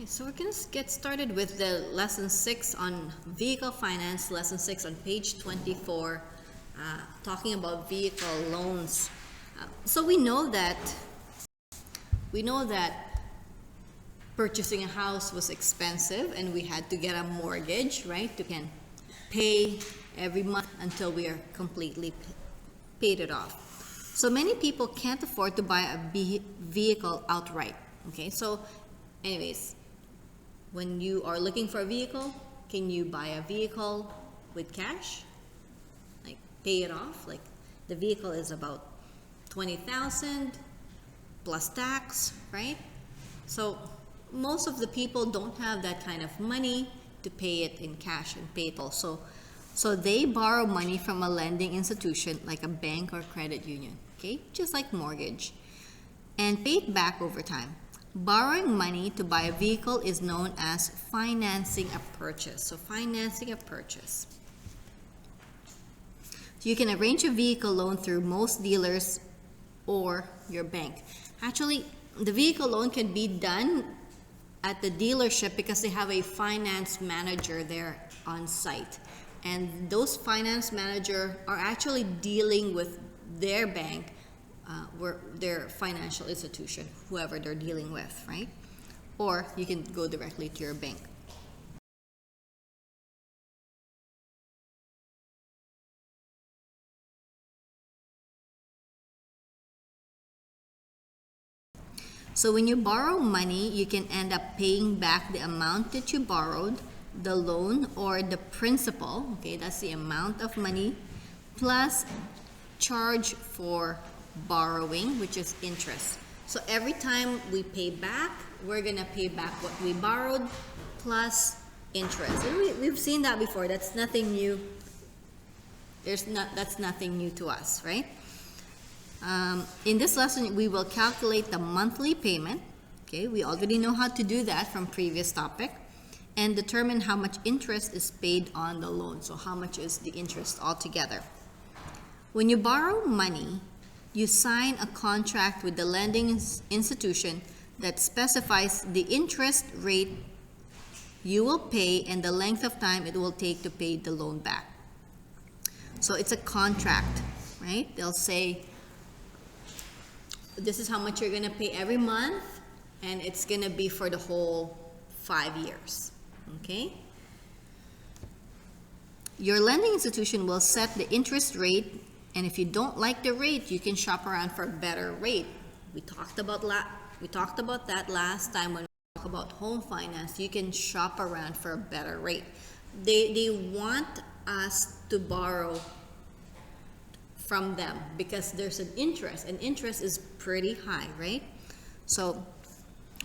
Okay, so we're going to get started with the lesson 6 on vehicle finance, lesson 6 on page 24, talking about vehicle loans. So we know that purchasing a house was expensive and we had to get a mortgage, right? To can pay every month until we are completely paid it off. So many people can't afford to buy a vehicle outright. Okay, so anyways, when you are looking for a vehicle, can you buy a vehicle with cash? Like pay it off? Like the vehicle is about $20,000 plus tax, right? So most of the people don't have that kind of money to pay it in cash and pay it also. So they borrow money from a lending institution like a bank or credit union, okay? Just like mortgage, and pay it back over time. Borrowing money to buy a vehicle is known as financing a purchase. So financing a purchase. So you can arrange a vehicle loan through most dealers or your bank. Actually, the vehicle loan can be done at the dealership because they have a finance manager there on site. And those finance managers are actually dealing with their bank, their financial institution, whoever they're dealing with, right? Or you can go directly to your bank. So when you borrow money, you can end up paying back the amount that you borrowed, the loan or the principal, okay, that's the amount of money, plus charge for borrowing, which is interest. So every time we pay back, we're gonna pay back what we borrowed plus interest. And we've seen that before. That's nothing new. That's nothing new to us, right? In this lesson, we will calculate the monthly payment. Okay, we already know how to do that from previous topic, and determine how much interest is paid on the loan. So how much is the interest altogether? When you borrow money, you sign a contract with the lending institution that specifies the interest rate you will pay and the length of time it will take to pay the loan back. So it's a contract, right? They'll say, this is how much you're going to pay every month, and it's going to be for the whole 5 years. Okay? Your lending institution will set the interest rate, and if you don't like the rate, you can shop around for a better rate. We talked about that last time when we talked about home finance. You can shop around for a better rate. They want us to borrow from them because there's an interest, and interest is pretty high, right? So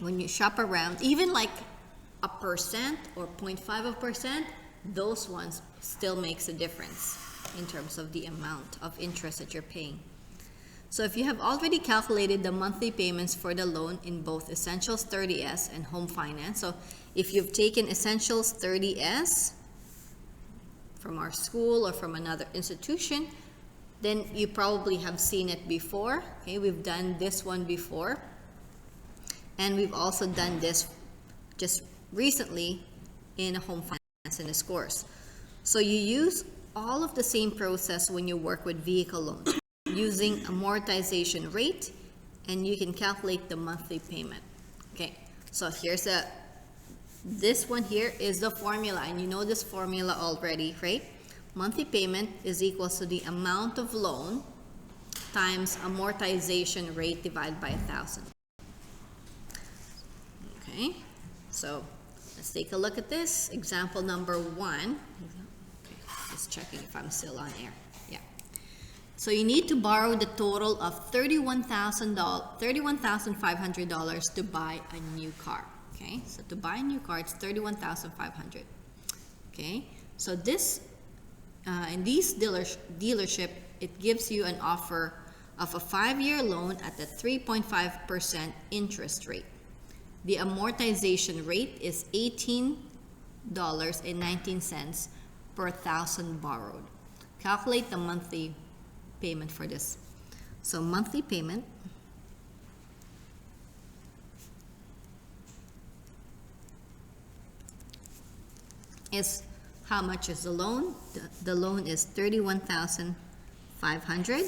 when you shop around, even like 1% or 0.5%, those ones still makes a difference in terms of the amount of interest that you're paying. So if you have already calculated the monthly payments for the loan in both Essentials 30S and Home Finance, so if you've taken Essentials 30S from our school or from another institution, then you probably have seen it before. Okay, we've done this one before, and we've also done this just recently in a home finance in this course. So you use all of the same process when you work with vehicle loans using amortization rate, and you can calculate the monthly payment. Okay, so this one here is the formula, and you know this formula already, right? Monthly payment is equals to the amount of loan times amortization rate divided by 1,000. Okay, so let's take a look at this. Example number 1. Okay, just checking if I'm still on air. Yeah. So you need to borrow the total of $31,500 to buy a new car. Okay, so to buy a new car, it's $31,500. Okay, so this in these dealership, it gives you an offer of a 5-year loan at a 3.5% interest rate. The amortization rate is $18.19 per 1,000 borrowed. Calculate the monthly payment for this. So monthly payment is how much is the loan? The loan is 31,500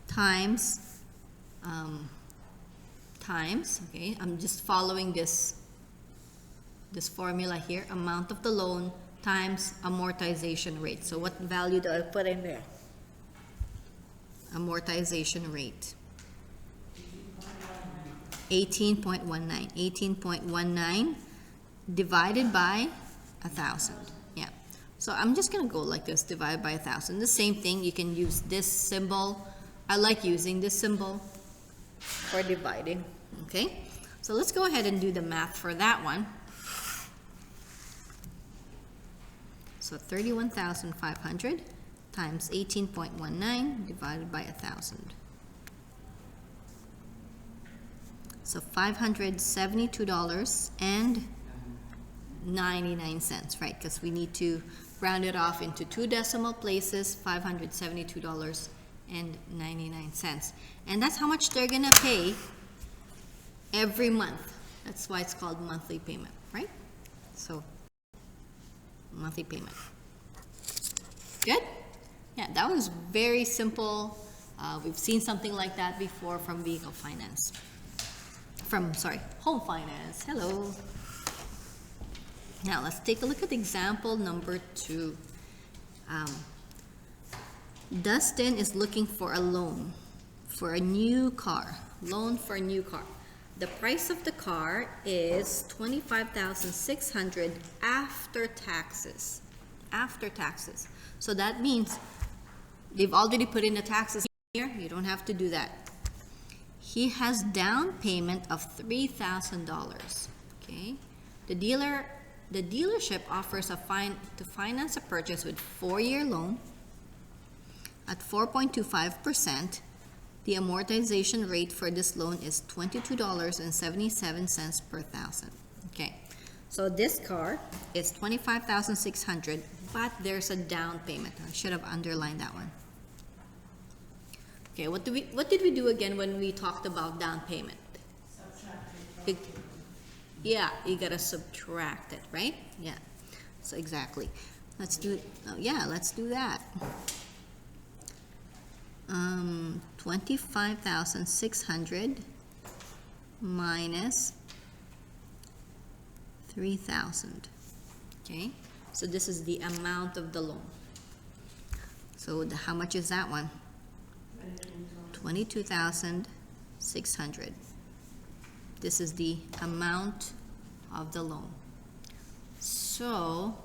times, okay, I'm just following this formula here, amount of the loan times amortization rate. So what value do I put in there? Amortization rate. 18.19. 18.19 divided by 1,000. Yeah. So I'm just gonna go like this, divide by 1,000. The same thing, you can use this symbol. I like using this symbol for dividing. Okay. So let's go ahead and do the math for that one. So 31,500 times 18.19 divided by 1,000. So $572.99, right? Because we need to round it off into 2 decimal places, $572.99. And that's how much they're gonna pay every month. That's why it's called monthly payment, right? So, monthly payment. Good? Yeah, that was very simple. We've seen something like that before from vehicle finance. Home finance. Hello. Now let's take a look at example number 2. Dustin is looking for a loan for a new car. Loan for a new car. The price of the car is $25,600 after taxes. After taxes. So that means they've already put in the taxes here. You don't have to do that. He has down payment of $3,000. Okay. The dealership offers to finance a purchase with 4-year loan at 4.25%. The amortization rate for this loan is $22.77 per thousand. Okay. So this car is $25,600, but there's a down payment. I should have underlined that one. Okay, what did we do again when we talked about down payment? Yeah, you gotta subtract it, right? Yeah. So exactly. Let's do let's do that. 25,600 minus 3,000. Okay, so this is the amount of the loan. So how much is that one? 22,600. This is the amount of the loan. So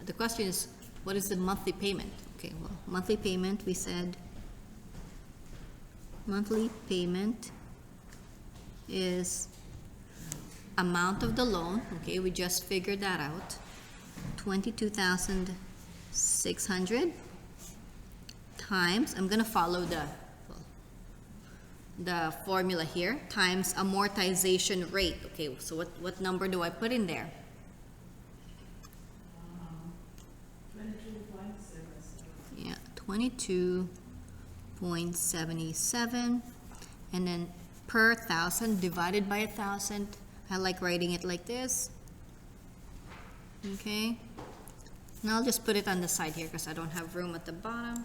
the question is, what is the monthly payment? Okay, well, monthly payment, we said monthly payment is amount of the loan. Okay, we just figured that out. 22,600 times, I'm gonna follow the formula here, times amortization rate. Okay, so what number do I put in there? 22.77. Yeah, 22.77, and then per thousand divided by 1,000. I like writing it like this. Okay, and I'll just put it on the side here because I don't have room at the bottom.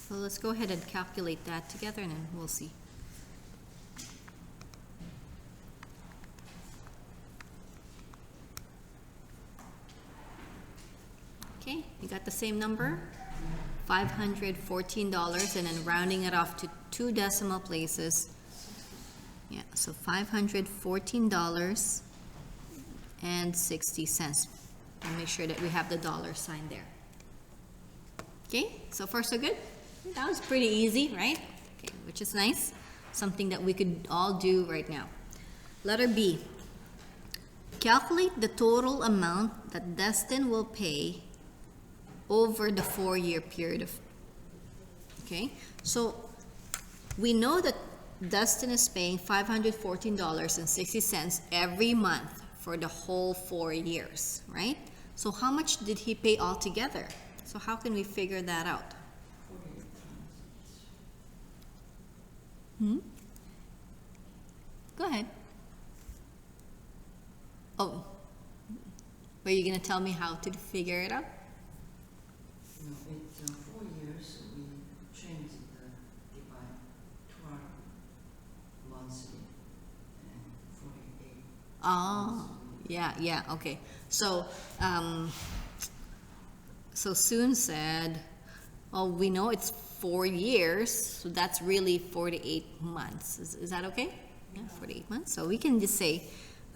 So let's go ahead and calculate that together and then we'll see. Okay, you got the same number? $514, and then rounding it off to 2 decimal places. Yeah, so $514.60. And make sure that we have the dollar sign there. Okay, so far so good? That was pretty easy, right? Okay, which is nice. Something that we could all do right now. Letter B. Calculate the total amount that Dustin will pay over the 4-year period of. Okay, so we know that Dustin is paying $514.60 every month for the whole 4 years, right? So how much did he pay altogether? So how can we figure that out? Go ahead. Are you gonna tell me how to figure it out? No, it's 4 years, we changed the divide 12 monthly and 48 Oh, yeah, okay. So, so Soon said, oh, we know it's 4 years, so that's really 48 months. Is that okay? Yeah, 48 months. So we can just say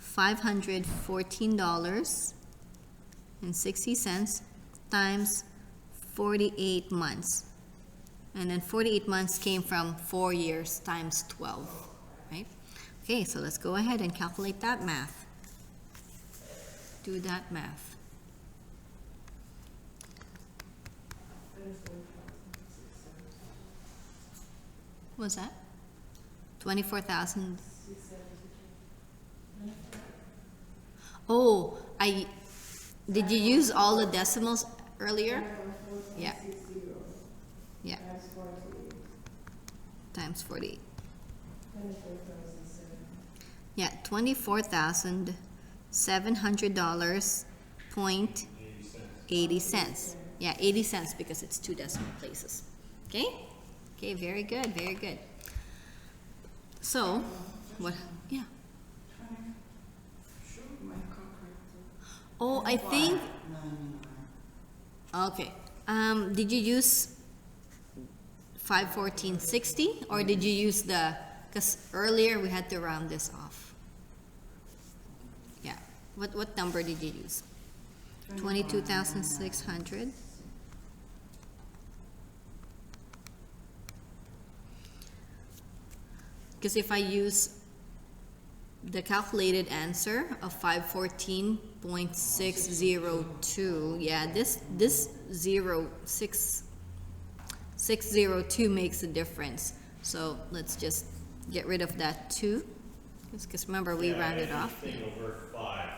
$514.60 times 48 months. And then 48 months came from 4 years times 12, right? Okay, so let's go ahead and calculate that math. Do that math. What's that? 24,000. Oh, did you use all the decimals earlier? Yeah. Yeah. Times 48. Yeah, $24,700.80. Yeah, 80 cents because it's 2 decimal places. Okay? Okay, very good, very good. So, what? Yeah. Sure, my calculator. Oh, I think. 99. Okay. Did you use 514.60 or did you use the? Because earlier we had to round this off. Yeah. What number did you use? 22,600. Because if I use the calculated answer of 514.602, yeah, this 602 makes a difference. So let's just get rid of that 2. Because remember, we rounded off. Over 5.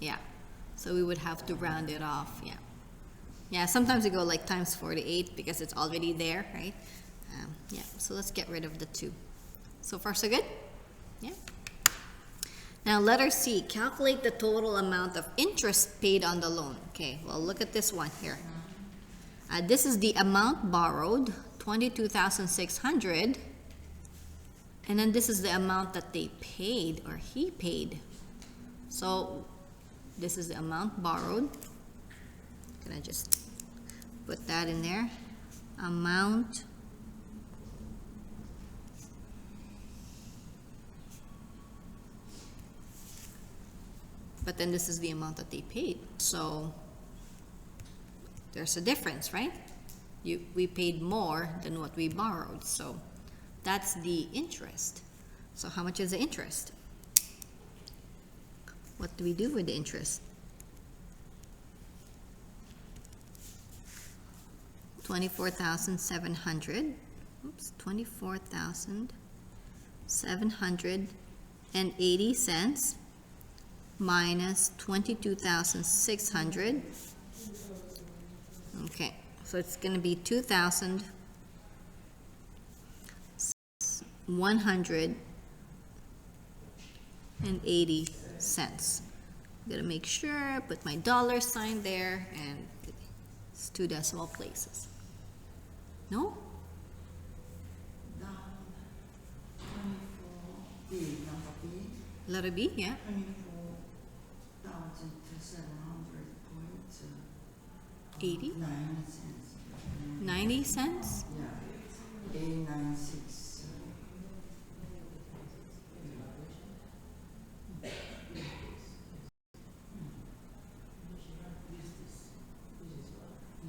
Yeah. So we would have to round it off, yeah. Yeah, sometimes we go like times 48 because it's already there, right? Yeah, so let's get rid of the 2. So far, so good? Yeah. Now, letter C, calculate the total amount of interest paid on the loan. Okay, well, look at this one here. This is the amount borrowed, 22,600. And then this is the amount that they paid or he paid. So this is the amount borrowed. Can I just put that in there? Amount but then this is the amount that they paid. So there's a difference, right? We paid more than what we borrowed. So that's the interest. So how much is the interest? What do we do with the interest? 24,700. Oops, 24,780 cents minus 22,600. Okay, so it's going to be 2,180 cents. I'm going to make sure, put my dollar sign there, and it's 2 decimal places. No? Down 24, B, number B. Letter B, yeah. 24,700.80 80? cents. 90 cents? Yeah, 896.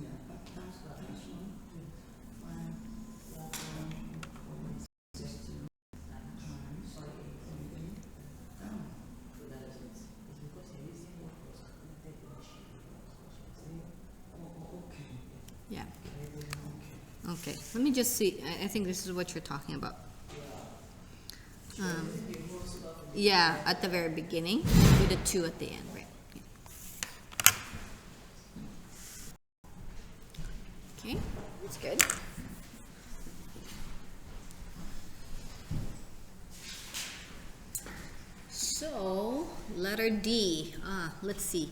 Yeah, but that's one. 5,460 times 48. Down. Oh, okay. Yeah. Okay. Okay, let me just see. I think this is what you're talking about. Yeah, at the very beginning, with a 2 at the end, right? Yeah. Okay, that's good. So, letter D. Let's see.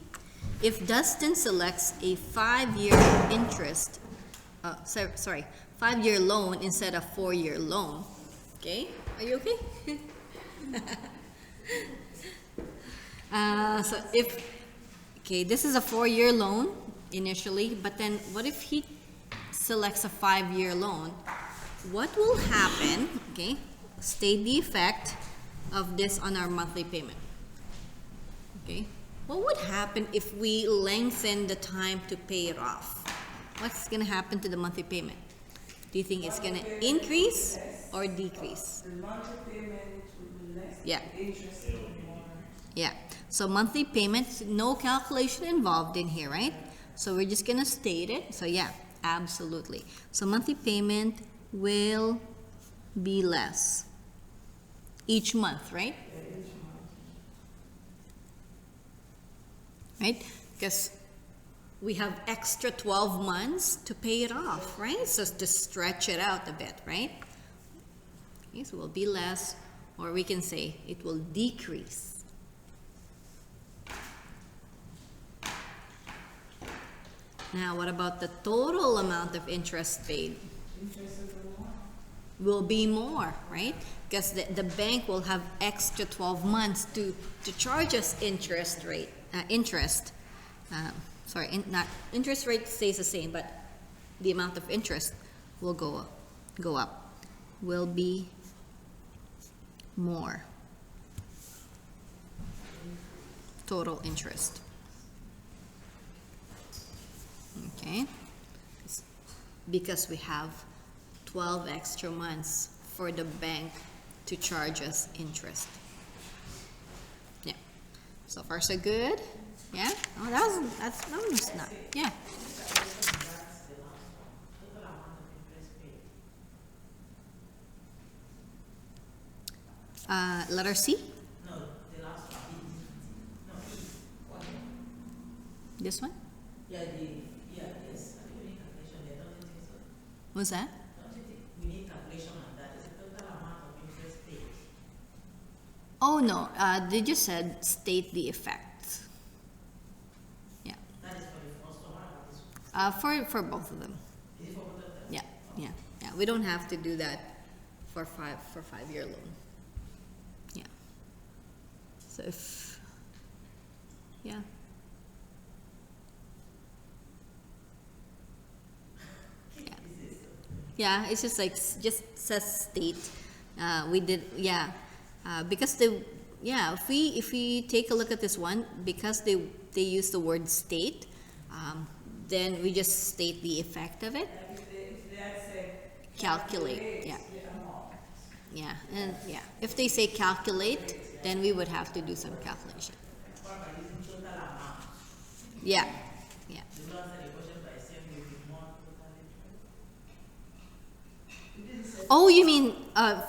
If Dustin selects a 5-year interest, sorry, 5-year loan instead of 4-year loan. Okay, are you okay? So okay, this is a 4-year loan initially, but then what if he selects a 5-year loan? What will happen, okay, state the effect of this on our monthly payment. Okay, what would happen if we lengthen the time to pay it off? What's gonna happen to the monthly payment? Do you think it's gonna increase or decrease? The monthly payment will be less. Yeah. Interest will be more. Yeah, so monthly payments, no calculation involved in here, right? So we're just gonna state it. So yeah, absolutely. So monthly payment will be less each month, right? Right? Because we have extra 12 months to pay it off, right? So to stretch it out a bit, right? Okay, so it will be less, or we can say it will decrease. Now, what about the total amount of interest paid? Will be more, right? Because the bank will have extra 12 months to charge us interest rate, interest rate stays the same, but the amount of interest will go up, will be more. Total interest. Okay, because we have 12 extra months for the bank to charge us interest. Yeah, so far so good. Yeah, oh, that was not, yeah. Letter C? No, the last one. No, E. This one? Yes. I think we need calculation there, don't you think so? What's that? Don't you think we need calculation on that? It's the total amount of interest paid. Oh no, they just said state the effects. Yeah, That is for the first one. What about this one? for both of them. Is it for both of them? Yeah. We don't have to do that for 5-year loan. Yeah. So if, yeah. Yeah, it's just like, just says state. We did, yeah. Because if we take a look at this one, because they use the word state, then we just state the effect of it. If they had said Calculate, yeah. the amount. Yeah, and yeah, if they say calculate, then we would have to do some calculation. What about using total amount? Yeah. You don't answer the question by saying will be more total interest. You didn't say Oh, you mean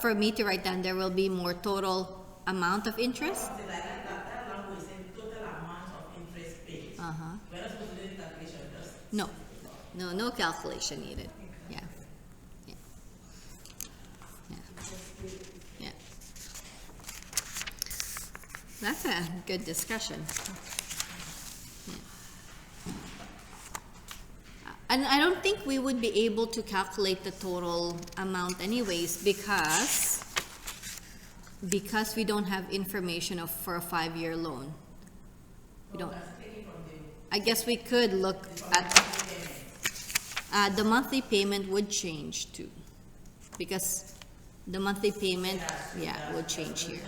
for me to write down there will be more total amount of interest? something like that. That language is saying total amount of interest paid. Uh-huh. We're not supposed to do the calculation, just No calculation needed. Yeah. That's a good discussion. Yeah. And I don't think we would be able to calculate the total amount anyways because we don't have information for a 5-year loan. We don't. I guess we could look at the monthly payment would change too, because the monthly payment, would change here.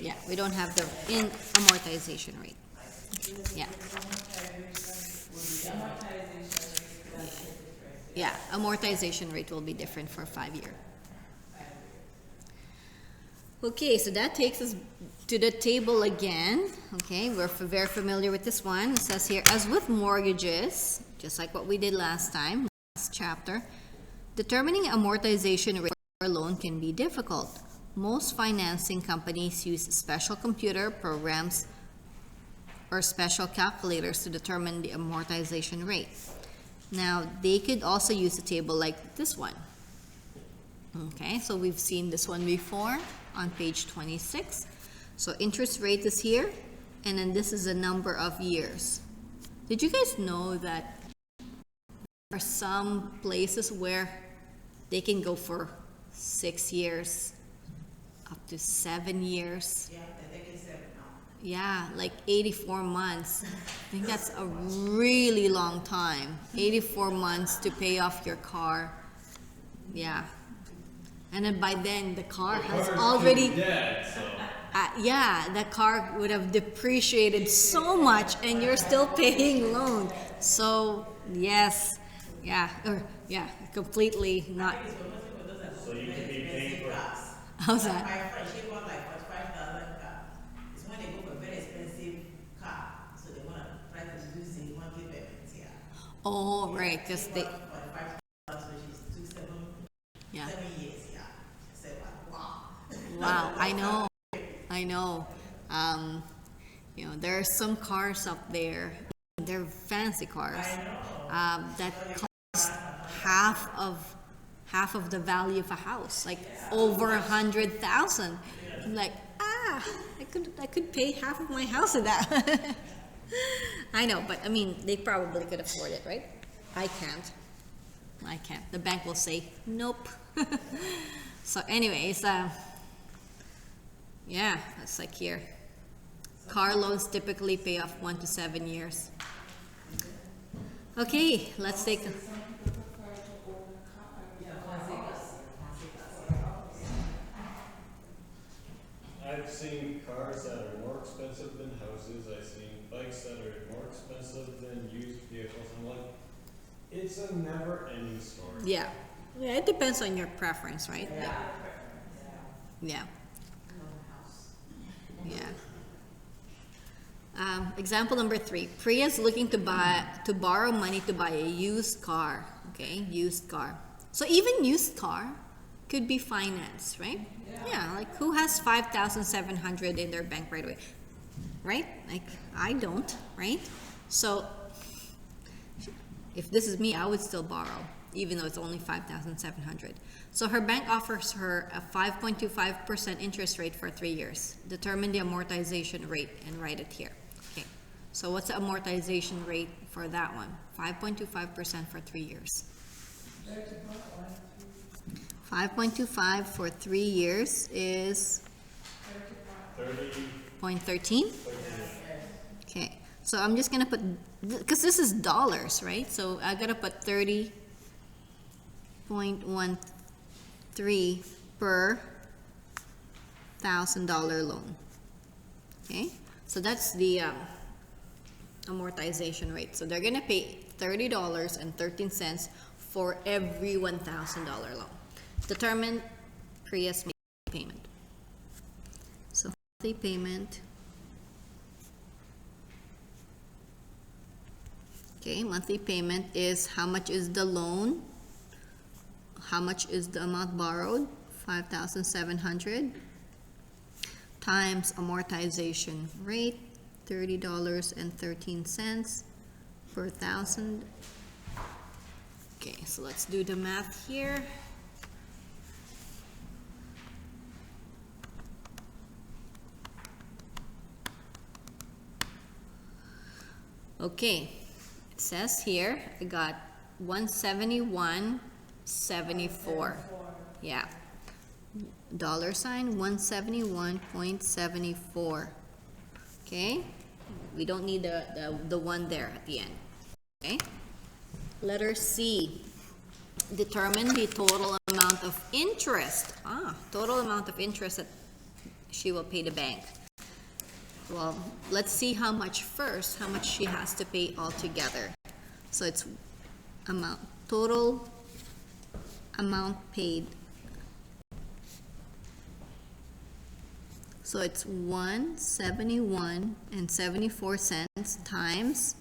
Yeah, we don't have the amortization rate. Yeah. Yeah, amortization rate will be different for 5-year. Okay, so that takes us to the table again. Okay, we're very familiar with this one. It says here, as with mortgages, just like what we did last time, last chapter, determining amortization rate for a loan can be difficult. Most financing companies use special computer programs or special calculators to determine the amortization rate. Now, they could also use a table like this one. Okay, so we've seen this one before on page 26. So interest rate is here, and then this is a number of years. Did you guys know that there are some places where they can go for 6 years, up to 7 years? Yeah, they're taking 7 now. Yeah, like 84 months. I think that's a really long time. 84 months to pay off your car. Yeah. And then by then, the car has already... dead, so. Yeah, the car would have depreciated so much and you're still paying loan. So, yes. Yeah, or, yeah, completely not... So you could be paying for. How's that? My friend, she bought like 45,000 car. It's when they go for a very expensive car, so they want to try to reduce the monthly payments, yeah. Oh, right, because they... 45,000, so she's 7 Yeah. years, yeah. I said, wow. Wow, I know. I know. You know, there are some cars up there, they're fancy cars, that cost half of the value of a house, like over 100,000. I'm like, I could pay half of my house with that. I know, but I mean, they probably could afford it, right? I can't. The bank will say, nope. So anyways, yeah, it's like here. Car loans typically pay off 1 to 7 years. Okay, let's take... I've seen cars that are more expensive than houses. I've seen bikes that are more expensive than used vehicles. I'm like, it's a never-ending story. Yeah. Yeah, it depends on your preference, right? Yeah. Yeah. Example number 3. Priya's looking to borrow money to buy a used car. Okay, used car. So even used car could be financed, right? Yeah, like who has 5,700 in their bank right away? Right? Like I don't, right? So if this is me, I would still borrow, even though it's only 5,700. So her bank offers her a 5.25% interest rate for 3 years. Determine the amortization rate and write it here. Okay. So what's the amortization rate for that one? 5.25% for 3 years. 5.25 for 3 years is 0.13. Okay. So I'm just gonna put, because this is dollars, right? So I gotta put 30.13 per $1,000 loan. Okay, so that's the amortization rate. So they're gonna pay $30.13 for every $1,000 loan. Determine Priya's payment. So monthly payment. Okay, monthly payment is how much is the loan, how much is the amount borrowed, 5,700, times amortization rate, $30.13 per 1,000. Okay, so let's do the math here. Okay, it says here I got 171.74. Yeah, dollar sign 171.74. Okay, we don't need the one there at the end. Okay, letter C. Determine the total amount of interest. Total amount of interest that she will pay the bank. Well, let's see how much first, how much she has to pay altogether. So it's total amount paid. So it's 171.74 times,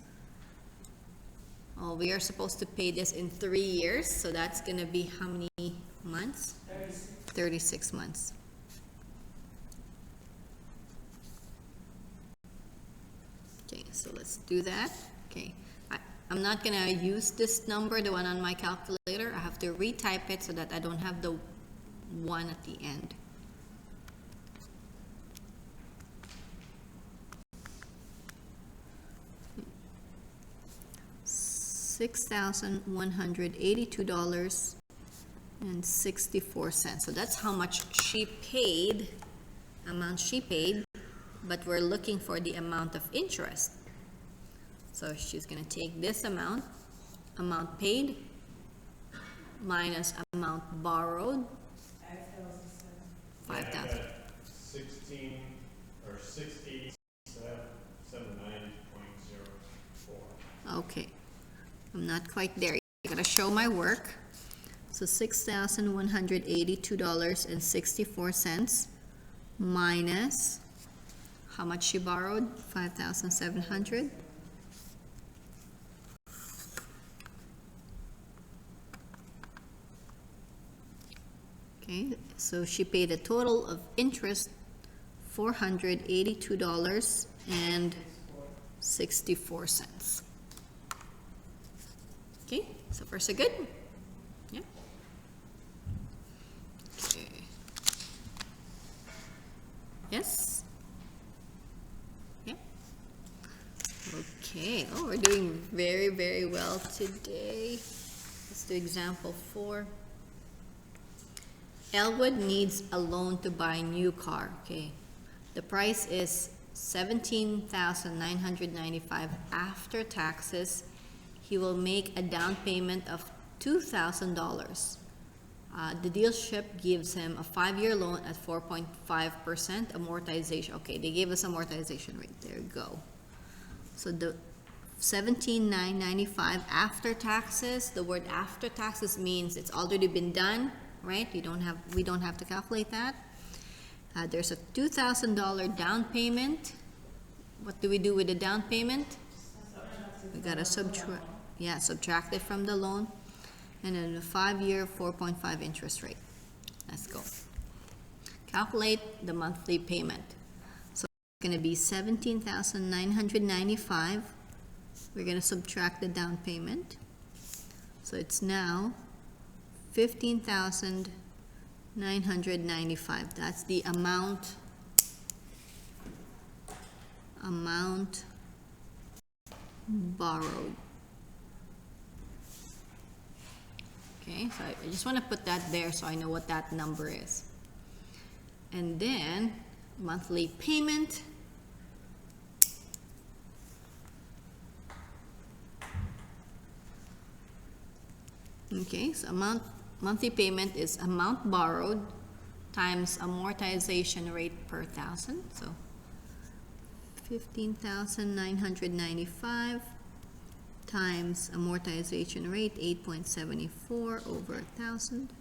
we are supposed to pay this in 3 years, so that's gonna be how many months? 36 months. Okay, so let's do that. Okay, I'm not gonna use this number, the one on my calculator. I have to retype it so that I don't have the one at the end. $6,182.64. So that's how much she paid, amount she paid, but we're looking for the amount of interest. So she's gonna take this amount paid, minus amount borrowed, 5,000. Yeah, I got 16 or 687.04. Okay, I'm not quite there. I gotta show my work. So $6,182.64 minus how much she borrowed? 5,700. Okay, so she paid a total of interest $482.64. Okay, so far so good? Yeah. Okay. Yes? Yeah. Okay, oh, we're doing very, very well today. Let's do example 4. Elwood needs a loan to buy a new car. Okay, the price is $17,995 after taxes. He will make a down payment of $2,000. The dealership gives him a 5-year loan at 4.5% amortization. Okay, they gave us amortization rate. There you go. So the $17,995 after taxes. The word after taxes means it's already been done, right? We don't have to calculate that. There's a $2,000 down payment. What do we do with the down payment? We gotta subtract it from the loan, and then a 5-year 4.5 interest rate. Let's go. Calculate the monthly payment. So it's gonna be $17,995. We're gonna subtract the down payment. So it's now $15,995. That's the amount borrowed. Okay, so I just want to put that there so I know what that number is. And then monthly payment. Okay, so monthly payment is amount borrowed times amortization rate per thousand. So 15,995 times amortization rate 8.74 over 1,000.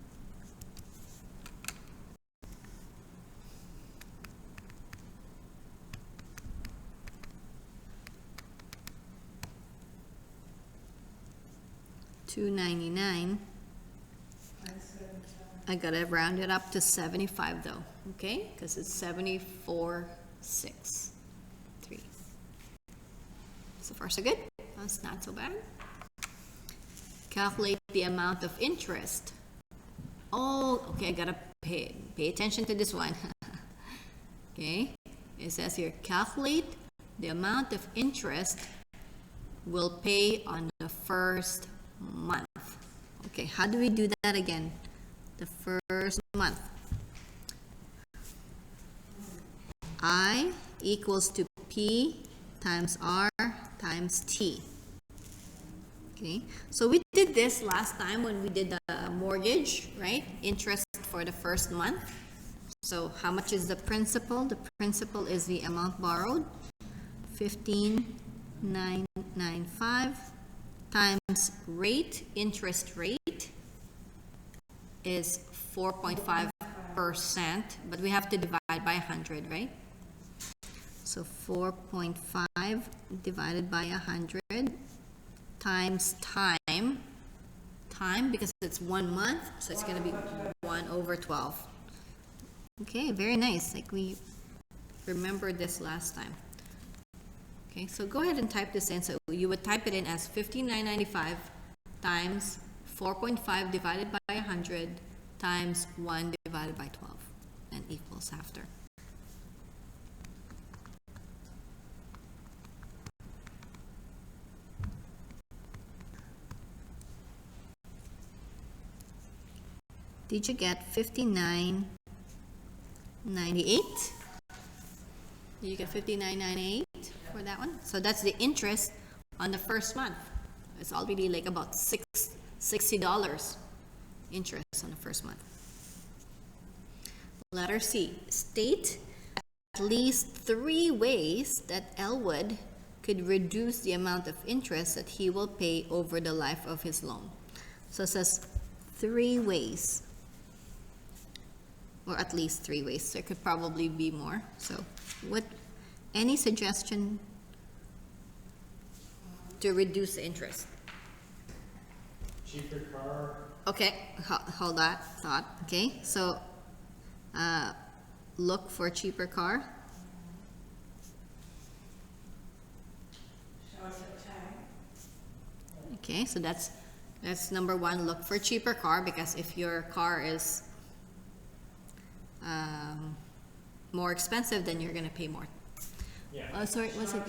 $299. I gotta round it up to 75 though, okay? Because it's 74.63. So far so good. That's not so bad. Calculate the amount of interest. Oh, okay, I gotta pay attention to this one. Okay, it says here, calculate the amount of interest we'll pay on the first month. Okay, how do we do that again? The first month. I equals to P times R times T. Okay, so we did this last time when we did the mortgage, right? Interest for the first month. So how much is the principal? The principal is the amount borrowed, 15,995 times rate, interest rate is 4.5%, but we have to divide by 100, right? So 4.5 divided by 100 times time because it's 1 month, so it's going to be 1 over 12. Okay, very nice. Like we remembered this last time. Okay, so go ahead and type this in. So you would type it in as 15,995 times 4.5 divided by 100 times 1 divided by 12 and equals after. did you get 59.98? Did you get 59.98 for that one? So that's the interest on the first month. It's already like about $60 interest on the first month. Letter C, state at least 3 ways that Elwood could reduce the amount of interest that he will pay over the life of his loan. So it says 3 ways, or at least 3 ways. There could probably be more. So any suggestion to reduce the interest? Cheaper car, Okay, hold that thought. Okay, so look for a cheaper car. Okay, so that's number 1. Look for a cheaper car, because if your car is more expensive, then you're gonna pay more. yeah. Oh, sorry, what's it?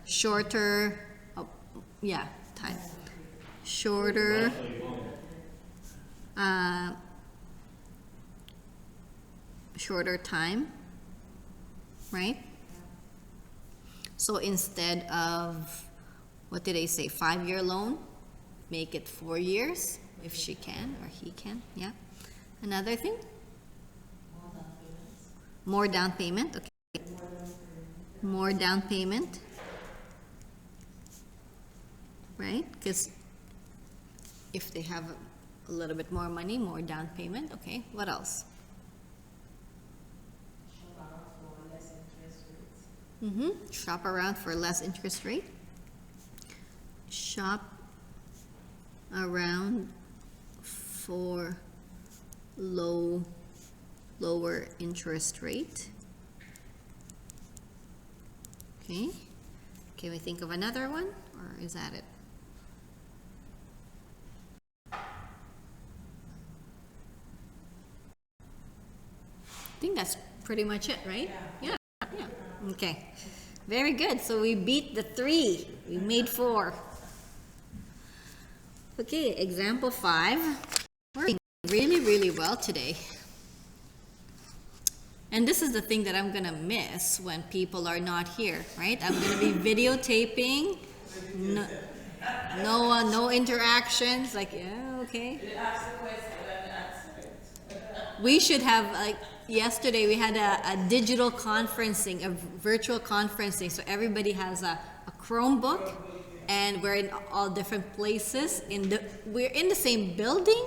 Shorter. Oh, yeah, time. Shorter. Monthly loan. Shorter time, right? So instead of, what did I say, 5-year loan, make it 4 years, if she can or he can. Yeah. Another thing, more down payment. Okay, more down payment, right? Because if they have a little bit more money, more down payment. Okay, what else? Shop around for less interest rate. Shop around for lower interest rate. Okay. Can we think of another one, or is that it? I think that's pretty much it, right? Yeah. Yeah. Okay. Very good. So we beat the 3. We made 4. Okay, example 5. We're doing really, really well today. And this is the thing that I'm gonna miss when people are not here, right? I'm gonna be videotaping. No interactions. Like, yeah, okay. We should have, like, yesterday we had a digital conferencing, a virtual conferencing. So everybody has a Chromebook, and we're in all different places. We're in the same building,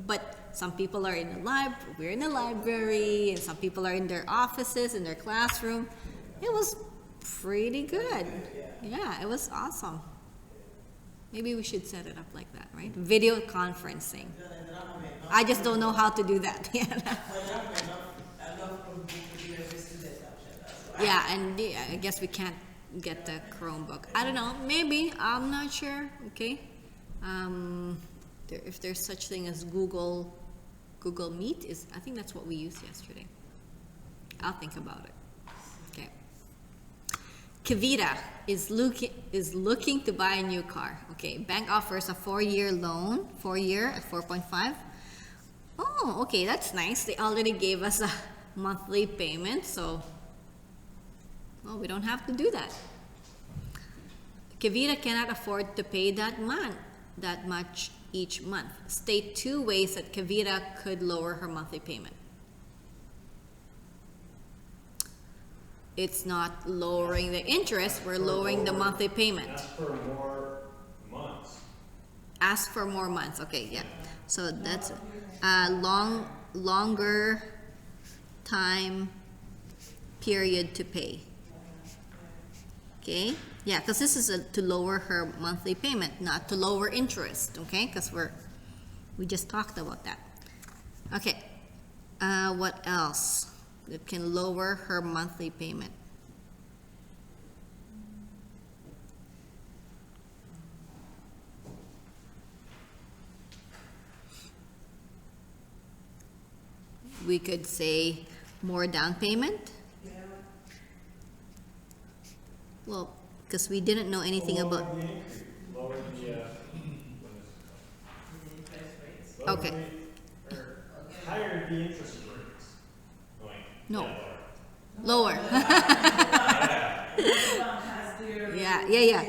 but some people are in we're in the library, and some people are in their offices, in their classroom. It was pretty good. Yeah, it was awesome. Maybe we should set it up like that, right? Video conferencing. I just don't know how to do that. Yeah, and I guess we can't get the Chromebook. I don't know. Maybe. I'm not sure. Okay. If there's such thing as Google Meet, I think that's what we used yesterday. I'll think about it. Okay. Kavita is looking to buy a new car. Okay. Bank offers a 4-year loan, 4-year at 4.5. Oh, okay, that's nice. They already gave us a monthly payment, so well, we don't have to do that. Kavita cannot afford to pay that much each month. State 2 ways that Kavita could lower her monthly payment. It's not lowering the interest, we're lowering the monthly payment. Ask for more months. Ask for more months. Okay, yeah. So that's longer time period to pay. Okay, yeah, because this is to lower her monthly payment, not to lower interest. Okay, because we just talked about that. Okay, what else that can lower her monthly payment? We could say more down payment. Well, because we didn't know anything about. Lower the Okay. or the interest rates. Like, No. yeah, Lower. Yeah.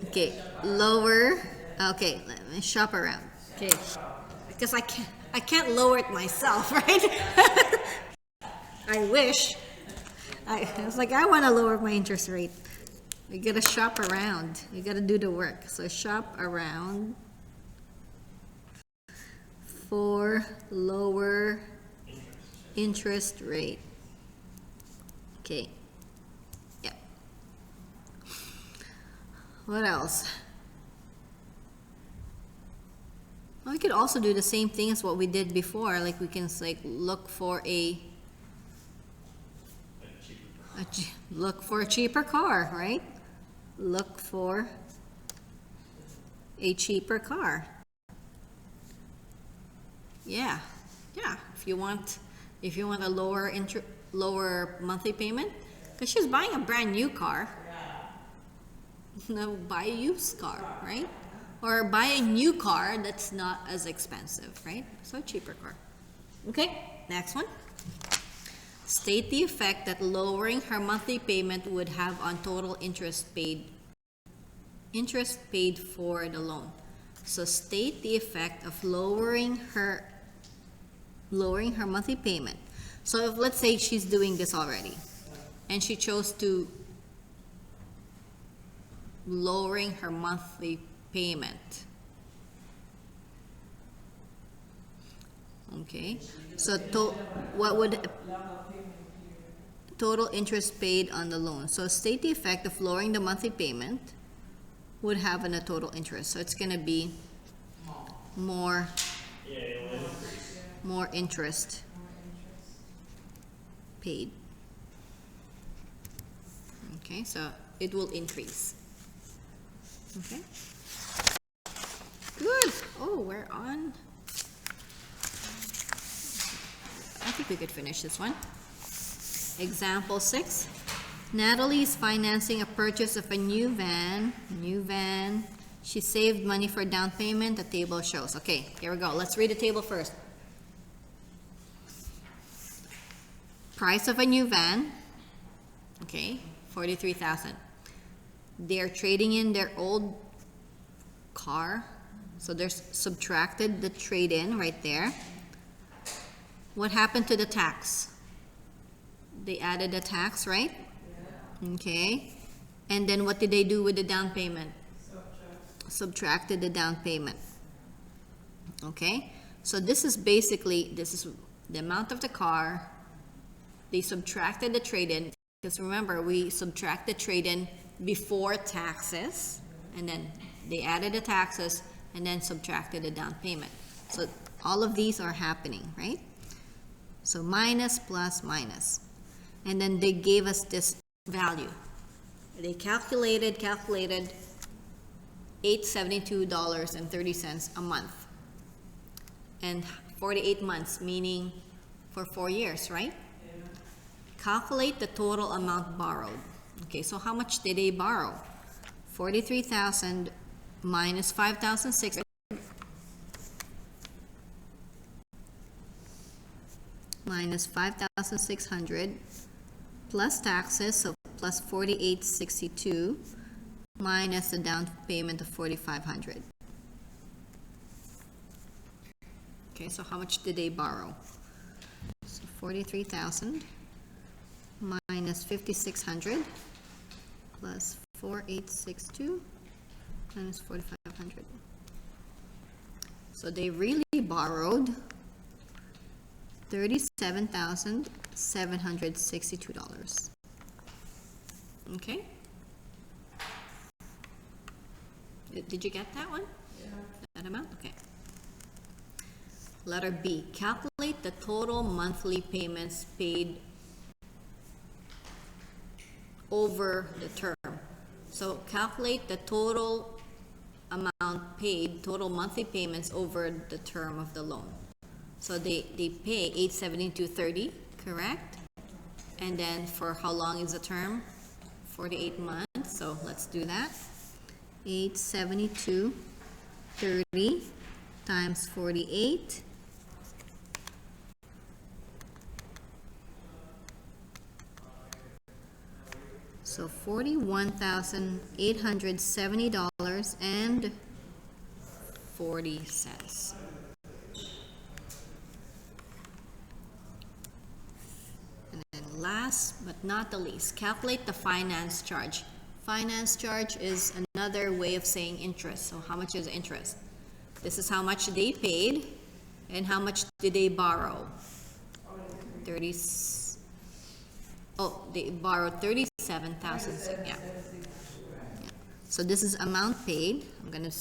Okay, lower. Okay, let me shop around. Okay, because I can't lower it myself, right? I wish. It's like I want to lower my interest rate. You gotta shop around. You gotta do the work. So shop around for lower interest rate. Okay. Yeah. What else? Well, we could also do the same thing as what we did before. Like we can like look for look for a cheaper car, right? Look for a cheaper car. Yeah. If you want a lower monthly payment, because she's buying a brand new car. No, buy a used car, right? Or buy a new car that's not as expensive, right? So cheaper car. Okay, next one. State the effect that lowering her monthly payment would have on total interest paid for the loan. So state the effect of lowering her monthly payment. So if, let's say she's doing this already and she chose to lowering her monthly payment. Okay, so what would total interest paid on the loan? So state the effect of lowering the monthly payment would have on the total interest. So it's going to be more interest paid. Okay, so it will increase. Okay, good. Oh, we're on. I think we could finish this one. Example 6. Natalie is financing a purchase of a new van. She saved money for down payment. The table shows. Okay, here we go. Let's read the table first. Price of a new van. Okay, $43,000. They're trading in their old car. So they're subtracted the trade-in right there. What happened to the tax? They added the tax, right? Yeah. Okay. And then what did they do with the down payment? Subtracted the down payment. Okay. So this is basically, this is the amount of the car. They subtracted the trade-in. Because remember, we subtract the trade-in before taxes. And then they added the taxes and then subtracted the down payment. So all of these are happening, right? So minus, plus, minus. And then they gave us this value. They calculated $872.30 a month. And 48 months, meaning for 4 years, right? Yeah. Calculate the total amount borrowed. Okay, so how much did they borrow? 43,000 minus 5,600 minus 5,600 plus taxes, so plus 4,862 minus the down payment of 4,500. Okay, so how much did they borrow? So 43,000 minus 5,600 plus 4,862 minus 4,500. So they really borrowed $37,762. Okay? Did you get that one? Yeah. That amount? Okay. Letter B. Calculate the total monthly payments paid over the term. So calculate the total amount paid, total monthly payments over the term of the loan. So they pay $872.30, correct? And then for how long is the term? 48 months. So let's do that. $872.30 times 48 So $41,870.40. And then last but not the least, calculate the finance charge. Finance charge is another way of saying interest. So how much is interest? This is how much they paid and how much did they borrow? 30. Oh, they borrowed 37,000. Yeah. So this is amount paid. I'm gonna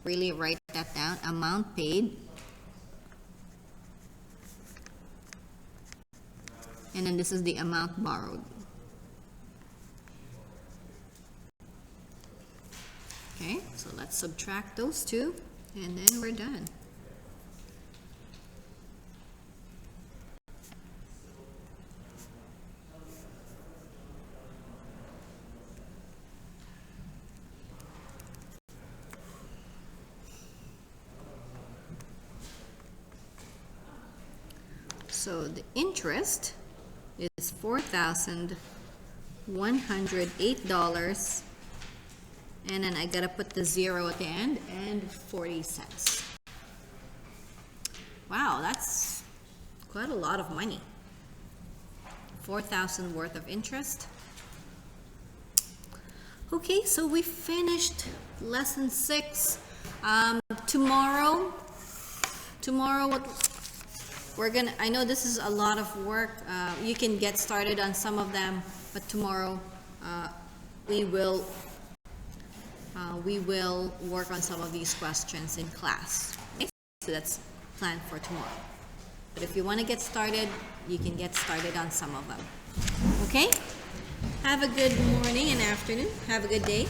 really write that down. Amount paid. And then this is the amount borrowed. Okay, so let's subtract those two, and then we're done. So the interest is $4,108, and then I gotta put the 0 at the end, and 40 cents. Wow, that's quite a lot of money. 4,000 worth of interest. Okay, so we finished lesson 6. Tomorrow what we're gonna, I know this is a lot of work. You can get started on some of them, but tomorrow we will work on some of these questions in class. Okay? So that's planned for tomorrow. But if you want to get started, you can get started on some of them. Okay? Have a good morning and afternoon. Have a good day.